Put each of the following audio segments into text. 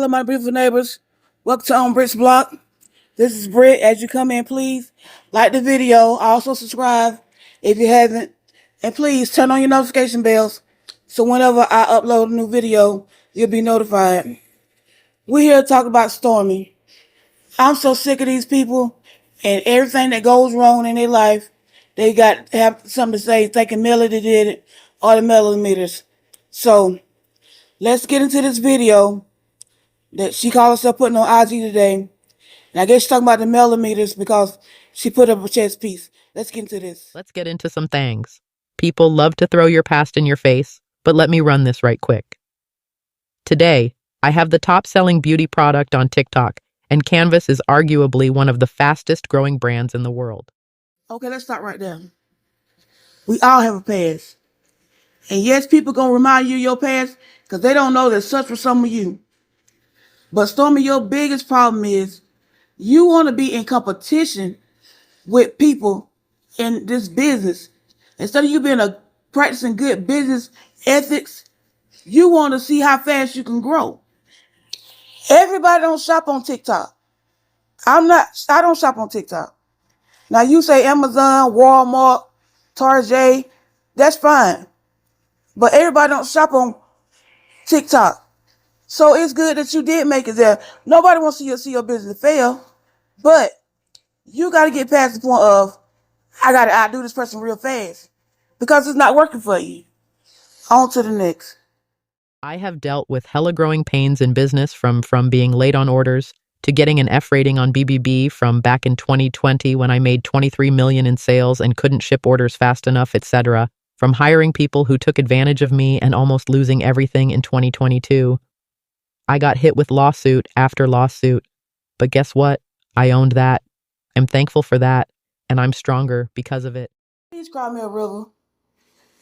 my beautiful neighbors. Welcome to On Britt's Block. This is Britt. As you come in, please like the video. Also subscribe if you haven't. And please turn on your notification bells so whenever I upload a new video, you'll be notified. We're here to talk about Stormi. I'm so sick of these people and everything that goes wrong in their life. They got to have something to say, thinking Melody did it or the MeloMeters. So let's get into this video that she called herself putting on IG today. And I guess she's talking about the MeloMeters because she put up a chest piece. Let's get into this. Let's get into some things. People love to throw your past in your face, but let me run this right quick. Today, I have the top-selling beauty product on TikTok, and Canvas is arguably one of the fastest-growing brands in the world. Okay, let's stop right there. We all have a past. And yes, people gonna remind you of your past because they don't know that such was some of you. But Stormi, your biggest problem is you want to be in competition with people in this business. Instead of you being practicing good business ethics, you want to see how fast you can grow. Everybody don't shop on TikTok. I don't shop on TikTok. Now you say Amazon, Walmart, Target, that's fine. But everybody don't shop on TikTok. So it's good that you did make it there. Nobody wants to see your business fail. But you got to get past the point of, I got to outdo this person real fast. Because it's not working for you. On to the next. I have dealt with hella growing pains in business from being late on orders to getting an F rating on BBB from back in 2020 when I made 23 million in sales and couldn't ship orders fast enough, etc. From hiring people who took advantage of me and almost losing everything in 2022. I got hit with lawsuit after lawsuit. But guess what? I owned that. I'm thankful for that, and I'm stronger because of it. Please cry me a river.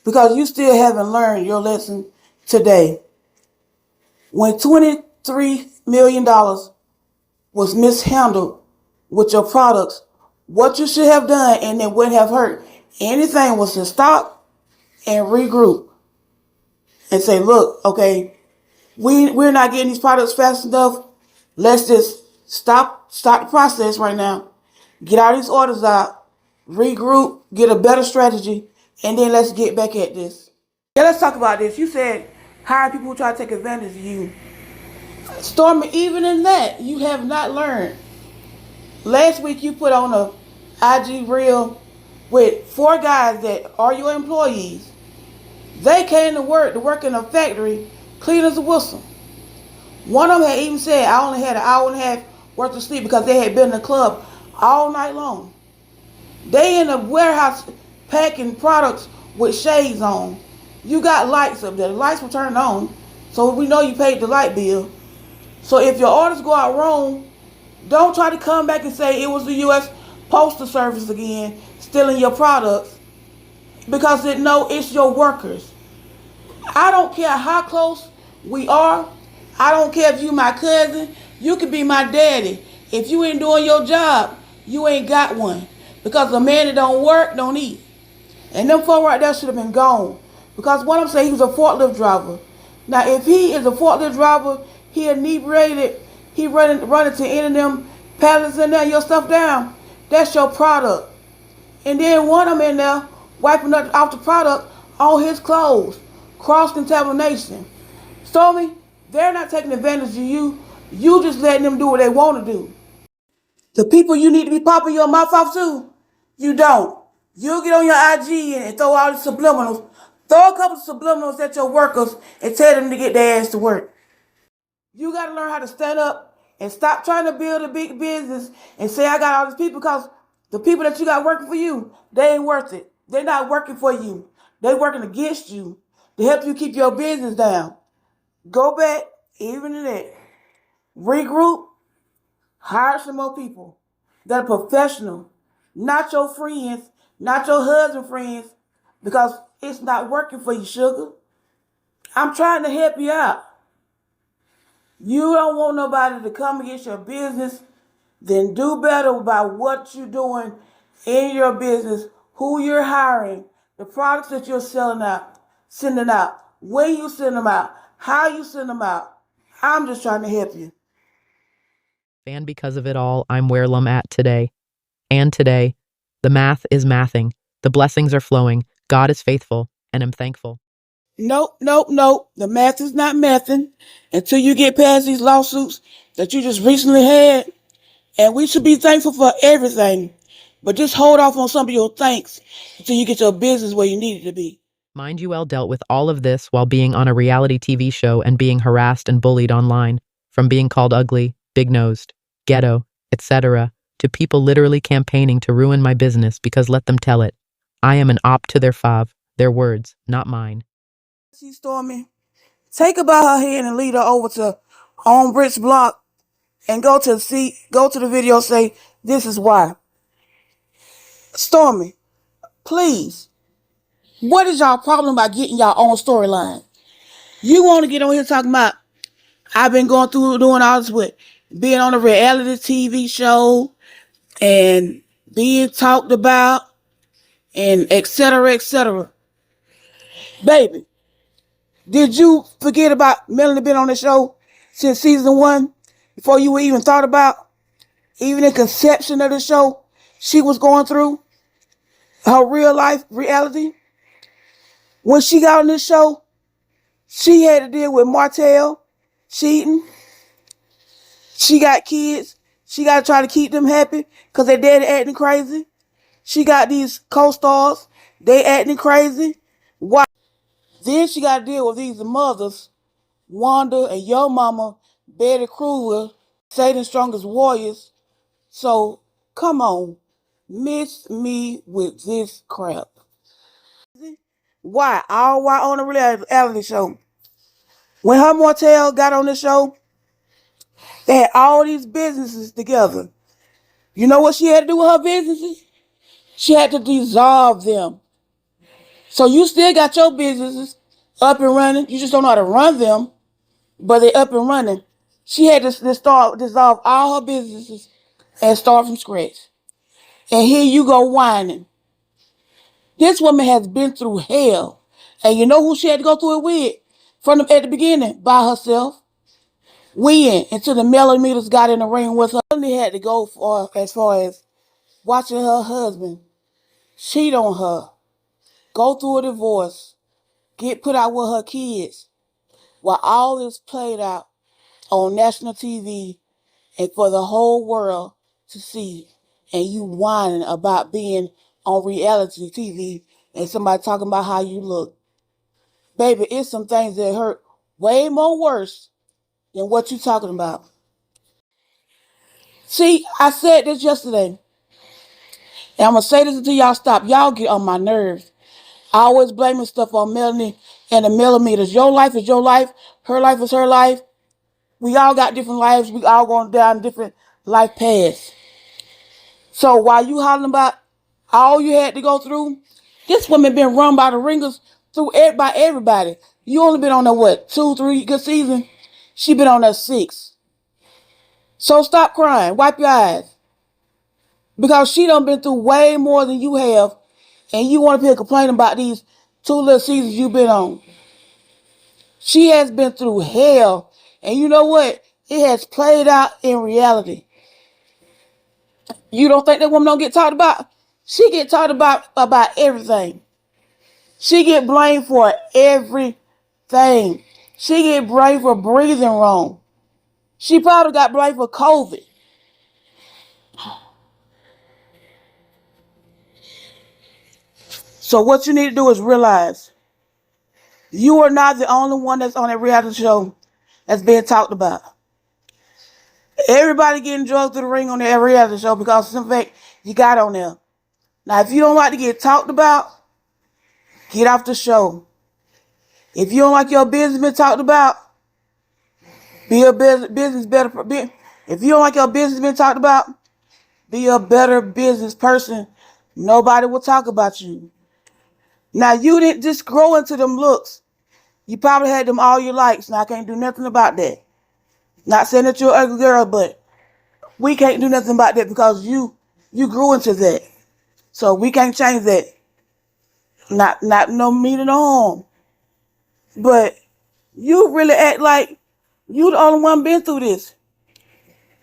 Because you still haven't learned your lesson today. When $23 million was mishandled with your products, what you should have done, and it wouldn't have hurt anything, was to stop and regroup. And say, look, okay, we're not getting these products fast enough. Let's just stop the process right now. Get all these orders out, regroup, get a better strategy, and then let's get back at this. Yeah, let's talk about this. You said hire people who try to take advantage of you. Stormi, even in that, you have not learned. Last week you put on a IG reel with 4 guys that are your employees. They came to work in a factory, clean as a whistle. One of them had even said, I only had an hour and a half worth of sleep because they had been in the club all night long. They in a warehouse packing products with shades on. You got lights up there. The lights were turned on, so we know you paid the light bill. So if your orders go out wrong, don't try to come back and say it was the U.S. Postal Service again stealing your products, because it's your workers. I don't care how close we are. I don't care if you my cousin. You could be my daddy. If you ain't doing your job, you ain't got one. Because a man that don't work, don't eat. And them folk right there should have been gone. Because one of them say he was a forklift driver. Now, if he is a forklift driver, he inebriated, he running to any of them pallets in there, your stuff down, that's your product. And then one of them in there wiping off the product on his clothes. Cross-contamination. Stormi, they're not taking advantage of you. You just letting them do what they want to do. The people you need to be popping your mouth off to, you don't. You'll get on your IG and throw all the subliminals. Throw a couple of subliminals at your workers and tell them to get their ass to work. You got to learn how to stand up and stop trying to build a big business and say I got all these people, because the people that you got working for you, they ain't worth it. They're not working for you. They're working against you to help you keep your business down. Go back, even to that. Regroup, hire some more people that are professional, not your friends, not your husband friends, because it's not working for you, sugar. I'm trying to help you out. You don't want nobody to come against your business, then do better about what you're doing in your business, who you're hiring, the products that you're sending out, when you send them out, how you send them out. I'm just trying to help you. And because of it all, I'm where I'm at today. And today, the math is mathing. The blessings are flowing. God is faithful, and I'm thankful. Nope, nope, nope. The math is not mathing until you get past these lawsuits that you just recently had. And we should be thankful for everything. But just hold off on some of your thanks until you get your business where you need it to be. Mind you, Elle dealt with all of this while being on a reality TV show and being harassed and bullied online, from being called ugly, big-nosed, ghetto, etc., to people literally campaigning to ruin my business because let them tell it. I am an op to their fav, their words, not mine. See, Stormi, take her by her hand and lead her over to on Britt's block and go to the video, say, this is why. Stormi, please, what is y'all problem about getting y'all own storyline? You want to get on here talking about, I've been going through doing all this with being on a reality TV show and being talked about and etc. etc. Baby, did you forget about Melanie been on the show since season 1 before you even thought about, even in conception of the show, she was going through her real life reality? When she got on this show, she had to deal with Martell cheating. She got kids. She got to try to keep them happy because their daddy acting crazy. She got these co-stars. They acting crazy. Why? Then she got to deal with these mothers, Wanda and your mama, Betty Kruger, Satan's Strongest Warriors. So, come on. Miss me with this crap. Why? All while on a reality show. When her Martell got on the show, they had all these businesses together. You know what she had to do with her businesses? She had to dissolve them. So you still got your businesses up and running. You just don't know how to run them, but they up and running. She had to dissolve all her businesses and start from scratch. And here you go whining. This woman has been through hell. And you know who she had to go through it with? At the beginning, by herself. When? Until the MeloMeters got in the ring with her. She had to go as far as watching her husband cheat on her, go through a divorce, get put out with her kids, while all this played out on national TV and for the whole world to see, and you whining about being on reality TV and somebody talking about how you look. Baby, it's some things that hurt way more worse than what you talking about. See, I said this yesterday, and I'm going to say this until y'all stop. Y'all get on my nerves. I always blaming stuff on Melanie and the MeloMeters. Your life is your life. Her life is her life. We all got different lives. We all going down different life paths. So while you hollering about all you had to go through, this woman been run by the ringers by everybody. You only been on there, what, 2, 3 good seasons? She been on there 6. So stop crying. Wipe your eyes. Because she done been through way more than you have, and you want to be complaining about these 2 little seasons you been on. She has been through hell, and you know what? It has played out in reality. You don't think that woman don't get talked about? She get talked about everything. She get blamed for everything. She get blamed for breathing wrong. She probably got blamed for COVID. So what you need to do is realize you are not the only one that's on that reality show that's being talked about. Everybody getting drugged through the ring on that reality show because of the fact you got on there. Now, if you don't like to get talked about, get off the show. If you don't like your business being talked about, be a business better. If you don't like your business being talked about, be a better business person. Nobody will talk about you. Now, you didn't just grow into them looks. You probably had them all your life. Now, I can't do nothing about that. Not saying that you're an ugly girl, but we can't do nothing about that because you grew into that. So we can't change that. Not no meaning no harm. But you really act like you the only one been through this.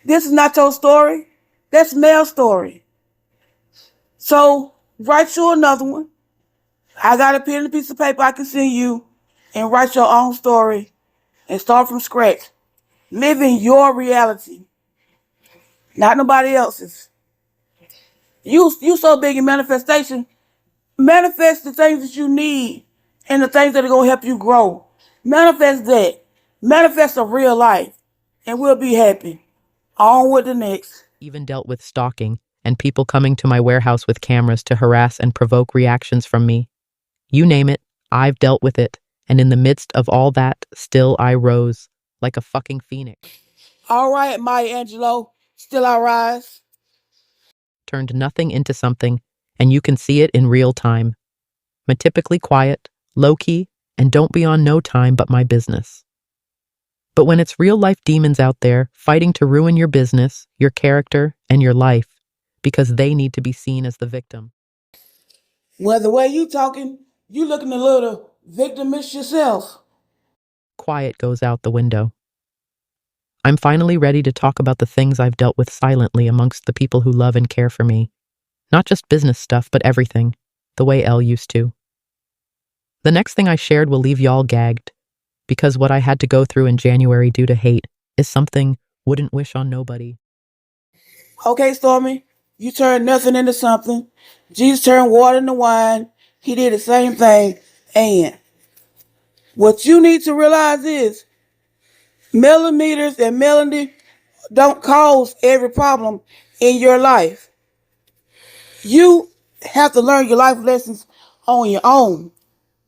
This is not your story. That's Mel's story. So write you another one. I got a pen and a piece of paper I can send you and write your own story and start from scratch. Living your reality, not nobody else's. You so big in manifestation. Manifest the things that you need and the things that are going to help you grow. Manifest that. Manifest a real life and we'll be happy. On with the next. Even dealt with stalking and people coming to my warehouse with cameras to harass and provoke reactions from me. You name it, I've dealt with it. And in the midst of all that, still I rose like a fucking phoenix. All right, Maya Angelou. Still I rise. Turned nothing into something, and you can see it in real time. I'm typically quiet, low-key, and don't be on no time but my business. But when it's real-life demons out there fighting to ruin your business, your character, and your life, because they need to be seen as the victim. Well, the way you talking, you looking a little victimish yourself. Quiet goes out the window. I'm finally ready to talk about the things I've dealt with silently amongst the people who love and care for me. Not just business stuff, but everything, the way Elle used to. The next thing I shared will leave y'all gagged, because what I had to go through in January due to hate is something wouldn't wish on nobody. Okay, Stormi, you turned nothing into something. Jesus turned water into wine. He did the same thing. And what you need to realize is MeloMeters and Melody don't cause every problem in your life. You have to learn your life lessons on your own.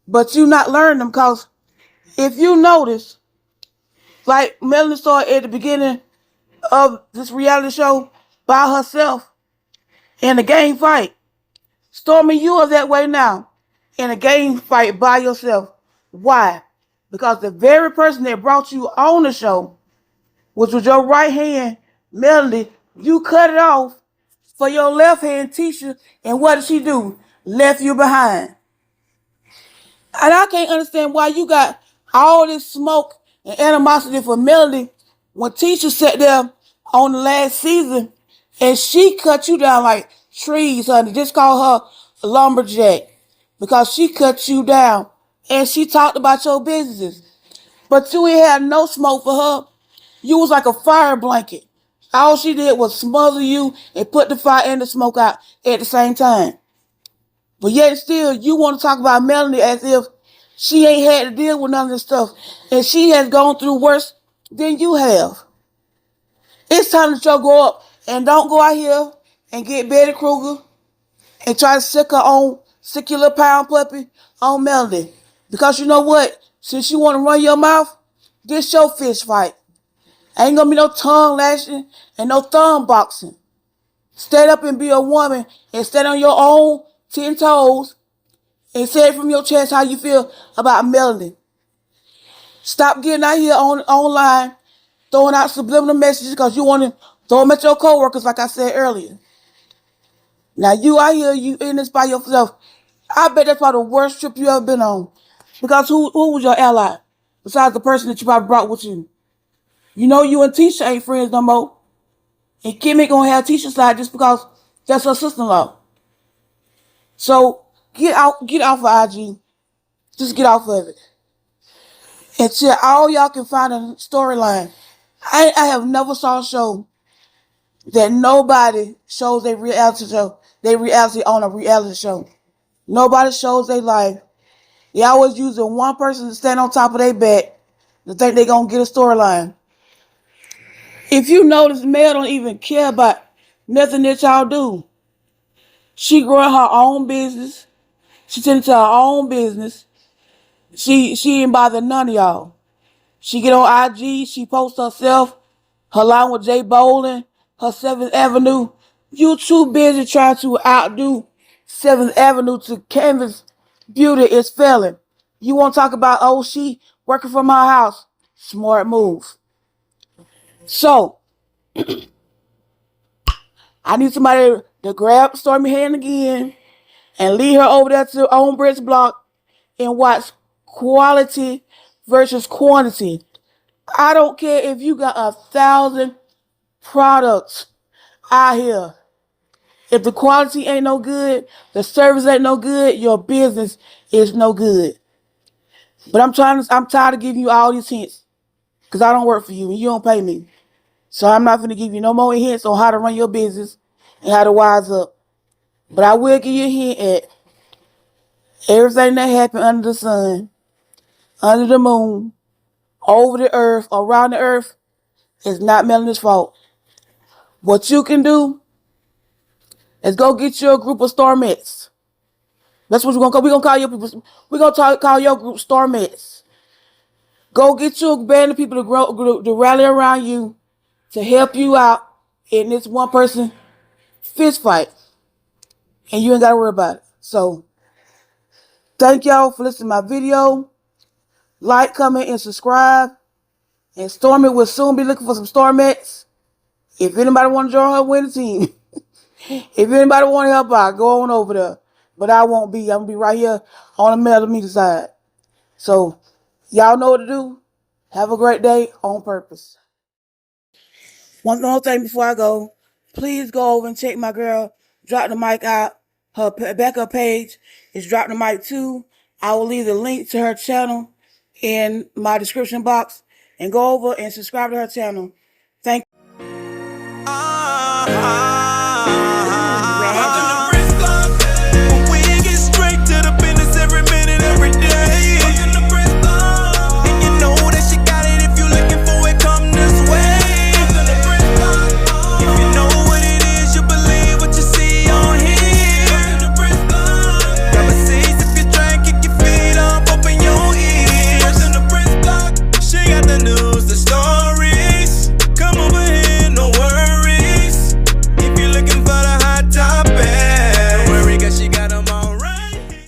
But you not learn them because if you notice, like Melody started at the beginning of this reality show by herself in a game fight. Stormi, you are that way now in a game fight by yourself. Why? Because the very person that brought you on the show, which was your right hand, Melody, you cut it off for your left hand, Tisha, and what did she do? Left you behind. And I can't understand why you got all this smoke and animosity for Melody when Tisha sat there on the last season and she cut you down like trees, honey. Just call her a lumberjack because she cut you down and she talked about your business. But you ain't had no smoke for her. You was like a fire blanket. All she did was smother you and put the fire and the smoke out at the same time. But yet still, you want to talk about Melanie as if she ain't had to deal with none of this stuff. And she has gone through worse than you have. It's time that y'all grow up and don't go out here and get Betty Kruger and try to sick your little pound puppy on Melody. Because you know what? Since you want to run your mouth, this your fish fight. Ain't gonna be no tongue lashing and no thumb boxing. Stand up and be a woman and stand on your own 10 toes and say it from your chest how you feel about Melody. Stop getting out here online throwing out subliminal messages because you want to throw them at your coworkers like I said earlier. Now you out here, you in this by yourself. I bet that's probably the worst trip you ever been on. Because who was your ally? Besides the person that you probably brought with you. You know you and Tisha ain't friends no more. And Kim ain't gonna have Tisha's side just because that's her sister-in-law. So get off of IG. Just get off of it. And shit, all y'all can find a storyline. I have never saw a show that nobody shows their reality show. They reality on a reality show. Nobody shows their life. They always using one person to stand on top of their back to think they gonna get a storyline. If you notice, Mel don't even care about nothing that y'all do. She growing her own business. She tending to her own business. She ain't bother none of y'all. She get on IG, she posts herself, her line with Jay Bolin, her 7th Avenue. You too busy trying to outdo 7th Avenue to canvas beauty is failing. You want to talk about, oh, she working from her house. Smart move. So, I need somebody to grab Stormi hand again and lead her over there to Ombridge Block and watch quality versus quantity. I don't care if you got 1,000 products out here. If the quality ain't no good, the service ain't no good, your business is no good. But I'm tired of giving you all these hints because I don't work for you and you don't pay me. So I'm not going to give you no more hints on how to run your business and how to wise up. But I will give you a hint at everything that happened under the sun, under the moon, over the earth, around the earth, is not Melanie's fault. What you can do is go get you a group of Stormettes. That's what we're going to call. We're going to call your people. We're going to call your group Stormettes. Go get you a band of people to rally around you to help you out in this one person fist fight. And you ain't got to worry about it. So, thank y'all for listening to my video. Like, comment, and subscribe. And Stormi will soon be looking for some Stormettes. If anybody want to join her winning team, if anybody want to help out, go on over there. But I won't be. I'm going to be right here on the MeloMeters side. So, y'all know what to do. Have a great day on purpose. One more thing before I go. Please go over and check my girl DropDaMic out. Her backup page is DropDaMic 2. I will leave the link to her channel in my description box. And go over and subscribe to her channel.